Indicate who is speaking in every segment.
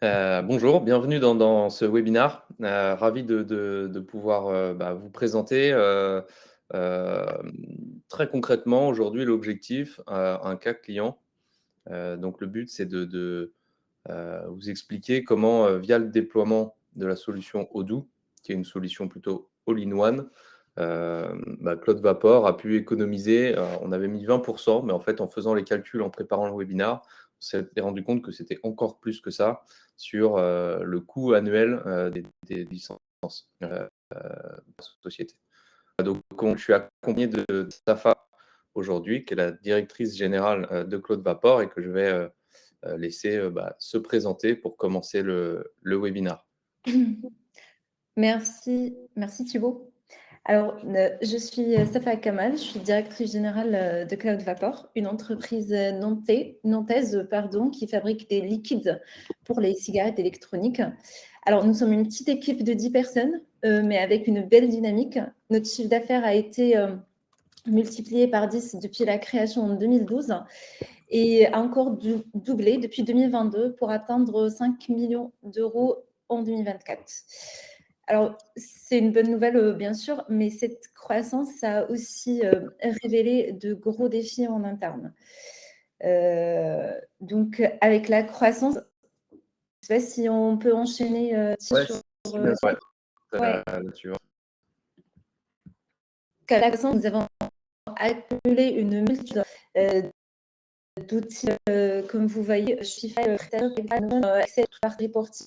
Speaker 1: Bonjour, bienvenue dans ce webinaire. Ravi de pouvoir, vous présenter, très concrètement aujourd'hui l'objectif, un cas client. Donc le but c'est de vous expliquer comment, via le déploiement de la solution Odoo, qui est une solution plutôt all-in-one, Claude Vapor a pu économiser, on avait mis 20, mais en fait, en faisant les calculs, en préparant le webinaire, on s'était rendu compte que c'était encore plus que ça sur, le coût annuel, des licences, de la société. Donc je suis accompagné de Safa aujourd'hui, qui est la directrice générale, de Claude Vapor et que je vais, laisser, se présenter pour commencer le webinaire.
Speaker 2: Merci Thibaut. Alors, je suis Safa Kamal, je suis directrice générale de Cloud Vapor, une entreprise nantaise qui fabrique des liquides pour les cigarettes électroniques. Alors, nous sommes une petite équipe de 10 personnes, mais avec une belle dynamique. Notre chiffre d'affaires a été multiplié par 10 depuis la création en 2012 et a encore doublé depuis 2022 pour atteindre 5 millions d'euros en 2024. Alors, c'est une bonne nouvelle, bien sûr, mais cette croissance a aussi révélé de gros défis en interne. Donc, avec la croissance, je ne sais pas si on peut enchaîner
Speaker 1: Ouais,
Speaker 2: sur...
Speaker 1: si bien sûr,
Speaker 2: Ouais,
Speaker 1: là-dessus, ouais.
Speaker 2: qu'à la croissance, nous avons appelé une multitude d'outils, comme vous voyez, Shopify, accès à toute la reporting,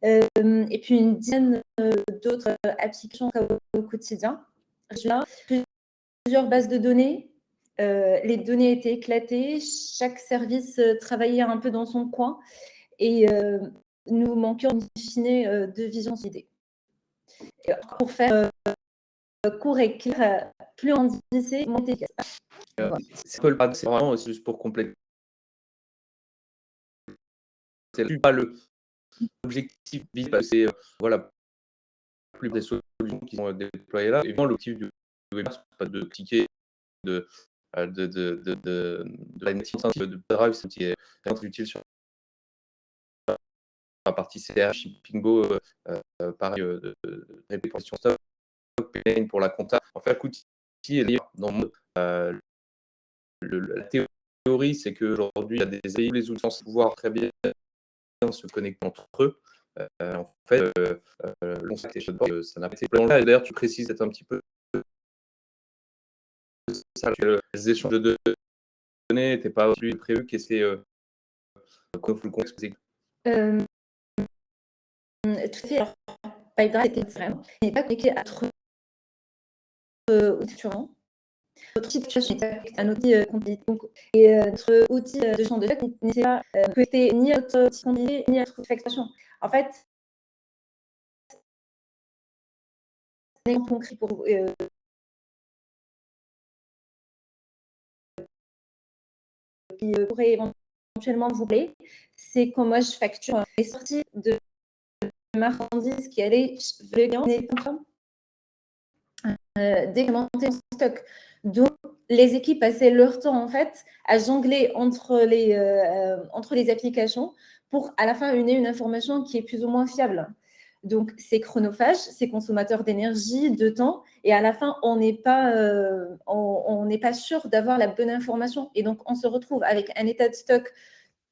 Speaker 2: et puis une dizaine d'autres applications au quotidien. Là, plusieurs bases de données, les données étaient éclatées, chaque service travaillait un peu dans son coin et nous manquions in fine de vision d'idées. Pour faire court et clair, plus on disait, moins efficace. Voilà.
Speaker 1: C'est vraiment juste pour compléter, c'est pas l'objectif visé, c'est, voilà, plus des solutions qui sont, déployées là. Évidemment, l'objectif du webinaire, c'est pas de cliquer, de, de la native de Drive, c'est qui est très utile sur la partie CRH, Shippingo, pareil, de réplication stock, Payline pour la compta. En fait, l'outil est lié dans le monde. La théorie, c'est qu'aujourd'hui, il y a les outils sans pouvoir très bien se connecter entre eux. En fait, le concept est chatbot, ça n'a pas été là. Et d'ailleurs, tu précises peut-être un petit peu ça, que les échanges de données n'étaient pas aussi prévus. Qu'est-ce que c'est, comment vous le contexte?
Speaker 2: Euh, Tout à fait. Alors, PyDrive était vraiment, il n'est pas connecté à d'autres outils concurrents. Notre outil de situation est un outil complété. Et notre outil de champ de fait n'était pas connecté ni à notre outil complété, ni à notre facturation. En fait, un exemple concret pour vous, qui pourrait éventuellement vous plaire, c'est quand moi je facture les sorties de marchandises qui allaient vers les clients, décrémenter en stock. Donc, les équipes passaient leur temps en fait à jongler entre les applications pour à la fin une information qui est plus ou moins fiable. Donc, c'est chronophage, c'est consommateur d'énergie, de temps, et à la fin, on n'est pas sûr d'avoir la bonne information. Et donc, on se retrouve avec un état de stock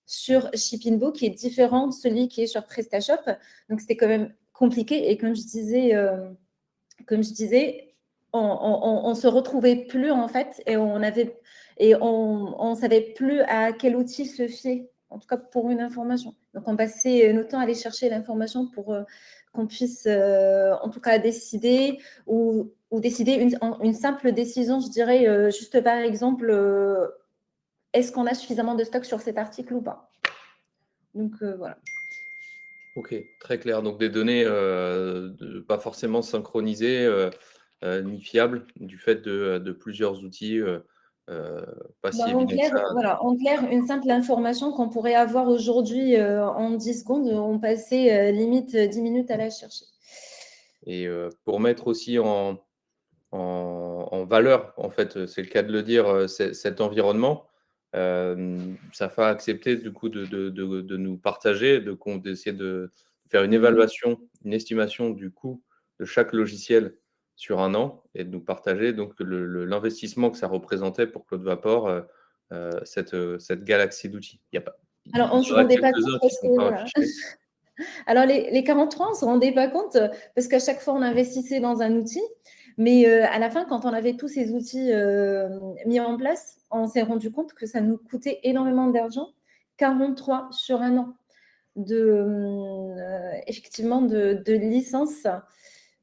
Speaker 2: sur Shippingbo qui est différent de celui qui est sur PrestaShop. Donc, c'était quand même compliqué. Et comme je disais, on se retrouvait plus en fait et on savait plus à quel outil se fier, en tout cas pour une information. Donc on passait notre temps à aller chercher l'information pour qu'on puisse en tout cas décider ou décider une simple décision, je dirais juste par exemple, est-ce qu'on a suffisamment de stock sur cet article ou pas. Donc voilà.
Speaker 1: OK, très clair. Donc des données, pas forcément synchronisées, ni fiables du fait de plusieurs outils, heu, pas si
Speaker 2: En
Speaker 1: évident que
Speaker 2: clair,
Speaker 1: ça.
Speaker 2: voilà, en clair, une simple information qu'on pourrait avoir aujourd'hui en 10 secondes, on passait limite 10 minutes à la chercher.
Speaker 1: Et pour mettre aussi en valeur, en fait, c'est le cas de le dire, cet environnement. Safa a accepté du coup de nous partager, d'essayer de faire une
Speaker 2: Mhm.
Speaker 1: évaluation, une estimation du coût de chaque logiciel sur un an et de nous partager donc l'investissement que ça représentait pour Claude Vapor, cette galaxie d'outils.
Speaker 2: Alors, on ne
Speaker 1: Il
Speaker 2: se
Speaker 1: y en a
Speaker 2: rendait pas compte
Speaker 1: quelques-uns qui
Speaker 2: parce
Speaker 1: ne sont
Speaker 2: que,
Speaker 1: pas
Speaker 2: voilà.
Speaker 1: affichés.
Speaker 2: Alors, les 43, on ne se rendait pas compte parce qu'à chaque fois, on investissait dans un outil. Mais à la fin, quand on avait tous ces outils mis en place, on s'est rendu compte que ça nous coûtait énormément d'argent. 43 sur un an effectivement de licence.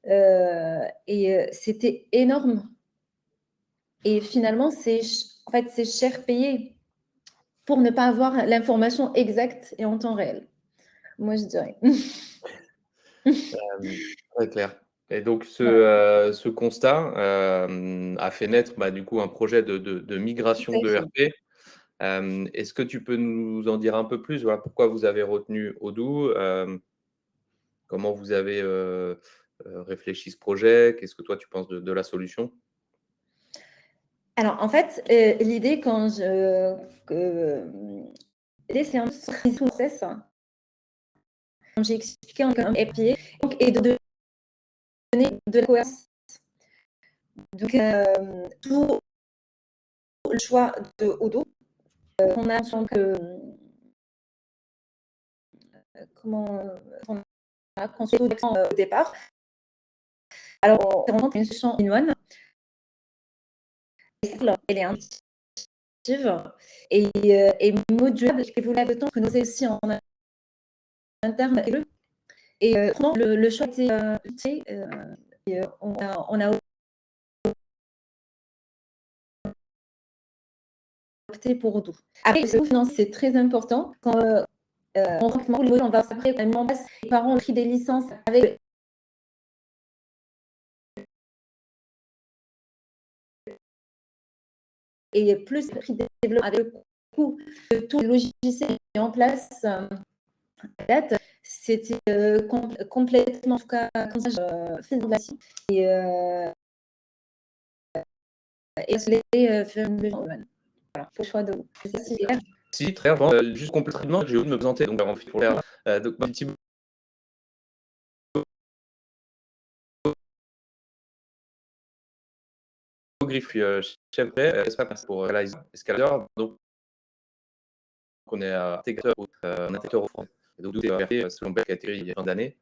Speaker 2: Et c'était énorme. Et finalement, en fait, c'est cher payé pour ne pas avoir l'information exacte et en temps réel. Moi, je dirais.
Speaker 1: Très clair. Et donc
Speaker 2: Voilà.
Speaker 1: ce constat, a fait naître, du coup, un projet de
Speaker 2: Tout
Speaker 1: migration
Speaker 2: à
Speaker 1: de
Speaker 2: fait.
Speaker 1: RP. Est-ce que tu peux nous en dire un peu plus? Voilà, pourquoi vous avez retenu Odoo? Comment vous avez, réfléchi ce projet? Qu'est-ce que toi tu penses de la solution?
Speaker 2: Alors, en fait, l'idée, c'est un process, comme j'ai expliqué en RPA, donc, et de donner de la cohérence. Donc, tout le choix de Odoo, on a en tant que on a construit au départ. Alors, on rentre une solution in one. Elle est intuitive et modulable et vous l'avez temps que nous aussi en interne. Et le choix était on a opté pour Odoo. Après, le financier, c'est très important. Quand on rentre le on va après mettre en place, les parents ont pris des licences avec et plus le prix de développement avec le coût de tout le logiciel qui est en place date, c'était complètement, en tout cas, comme ça, fait de la et faire une voilà, pour le choix de ça, c'est clair.
Speaker 1: Si, très bien. Juste complètement, j'ai oublié de me présenter, donc en fait, pour faire, donc Thibaut Griff, chef pour Escalator. Donc on est intégrateur au front. Et donc, Odoo est RP selon Bell qui a été il y a fin d'année.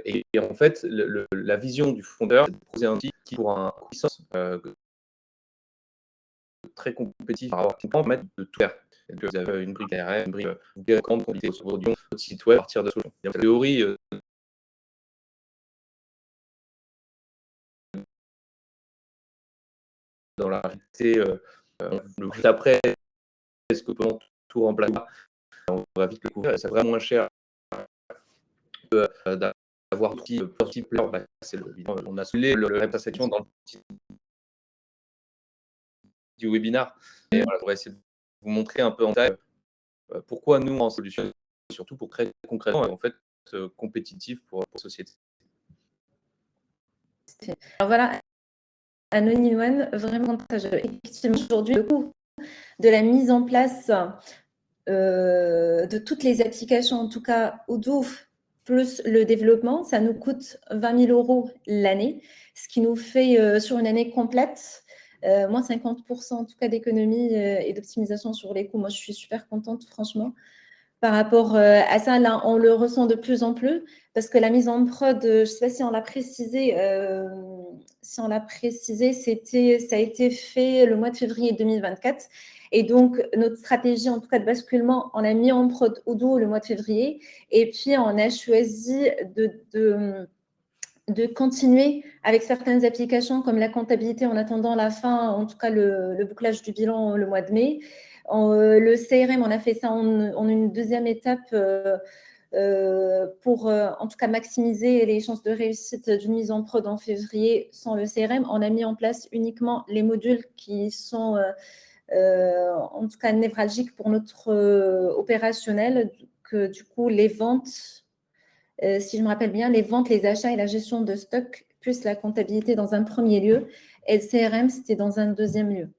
Speaker 1: Et en fait, la vision du fondeur, c'est de proposer un outil qui, pour un puissance très compétitif, par rapport à permettre de tout faire. Donc, vous avez une brique ARM, une brique de grande quantité sur votre site web à partir de solution. La théorie dans la réalité, le juste après, est-ce que pendant tout remplacer, on va vite le couvrir, et c'est vraiment moins cher d'avoir plusieurs types. On a soulevé le réputation dans le petit du webinar. Et voilà, on va essayer de vous montrer un peu en détail pourquoi nous, en solution, surtout pour créer concrètement, en fait, compétitif pour la société.
Speaker 2: Alors voilà, un all-in-one vraiment avantageux. Effectivement, aujourd'hui, le coût de la mise en place de toutes les applications, en tout cas Odoo, plus le développement, ça nous coûte 20 000 € l'année, ce qui nous fait sur une année complète moins 50% en tout cas d'économie et d'optimisation sur les coûts. Moi, je suis super contente, franchement. Par rapport à ça, là, on le ressent de plus en plus parce que la mise en prod, je ne sais pas si on l'a précisé, ça a été fait le mois de février 2024. Et donc, notre stratégie, en tout cas de basculement, on a mis en prod Odoo le mois de février. Et puis, on a choisi de continuer avec certaines applications comme la comptabilité en attendant la fin, en tout cas le bouclage du bilan le mois de mai. Le CRM, on a fait ça en une deuxième étape pour en tout cas maximiser les chances de réussite d'une mise en prod en février sans le CRM. On a mis en place uniquement les modules qui sont en tout cas névralgiques pour notre opérationnel. Donc, du coup, les ventes, si je me rappelle bien, les ventes, les achats et la gestion de stock, plus la comptabilité dans un premier lieu. et le CRM, c'était dans un deuxième lieu.